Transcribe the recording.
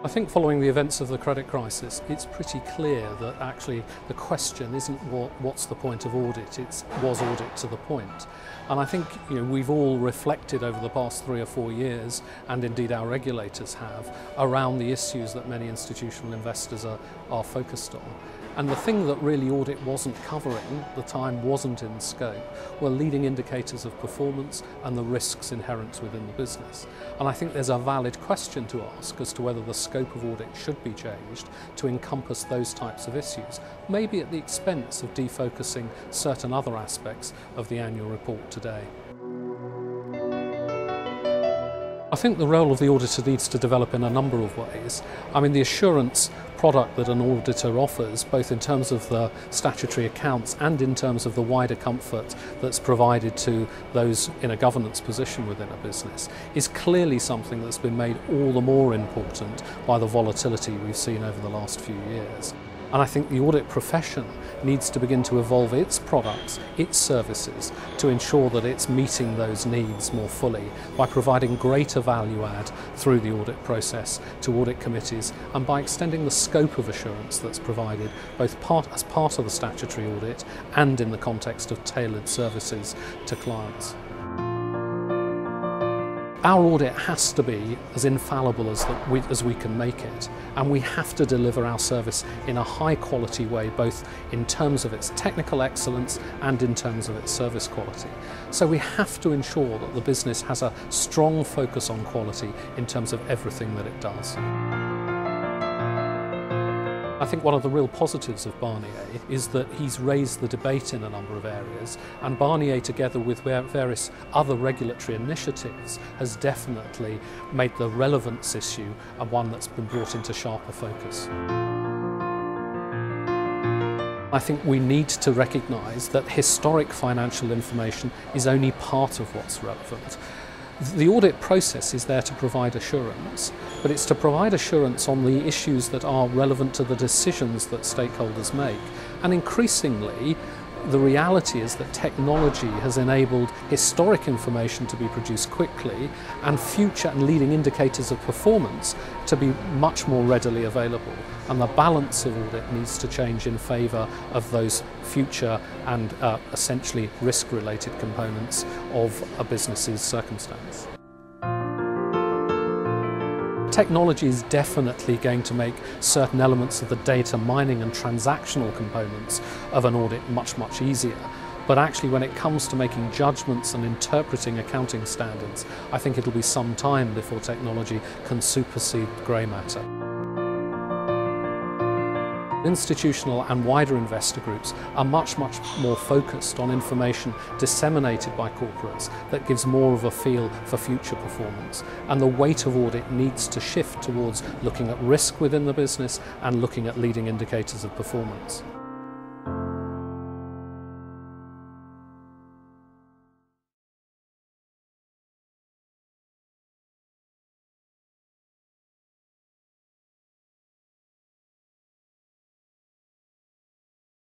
I think following the events of the credit crisis, it's pretty clear that actually the question isn't what's the point of audit, it's was audit to the point. And I think we've all reflected over the past 3 or 4 years, and indeed our regulators have, around the issues that many institutional investors are focused on. And the thing that really audit wasn't covering, the time wasn't in scope, were leading indicators of performance and the risks inherent within the business. And I think there's a valid question to ask as to whether the scope of audit should be changed to encompass those types of issues, maybe at the expense of defocusing certain other aspects of the annual report today. I think the role of the auditor needs to develop in a number of ways. I mean, the assurance product that an auditor offers, both in terms of the statutory accounts and in terms of the wider comfort that's provided to those in a governance position within a business, is clearly something that's been made all the more important by the volatility we've seen over the last few years. And I think the audit profession needs to begin to evolve its products, its services, to ensure that it's meeting those needs more fully by providing greater value add through the audit process to audit committees, and by extending the scope of assurance that's provided both as part of the statutory audit and in the context of tailored services to clients. Our audit has to be as infallible as we can make it, and we have to deliver our service in a high quality way, both in terms of its technical excellence and in terms of its service quality. So we have to ensure that the business has a strong focus on quality in terms of everything that it does. I think one of the real positives of Barnier is that he's raised the debate in a number of areas, and Barnier, together with various other regulatory initiatives, has definitely made the relevance issue one that's been brought into sharper focus. I think we need to recognise that historic financial information is only part of what's relevant. The audit process is there to provide assurance, but it's to provide assurance on the issues that are relevant to the decisions that stakeholders make. And increasingly, the reality is that technology has enabled historic information to be produced quickly and future and leading indicators of performance to be much more readily available. And the balance of audit needs to change in favour of those future and essentially risk-related components of a business's circumstance. Technology is definitely going to make certain elements of the data mining and transactional components of an audit much easier. But actually, when it comes to making judgments and interpreting accounting standards, I think it'll be some time before technology can supersede grey matter. Institutional and wider investor groups are much more focused on information disseminated by corporates that gives more of a feel for future performance, and the weight of audit needs to shift towards looking at risk within the business and looking at leading indicators of performance.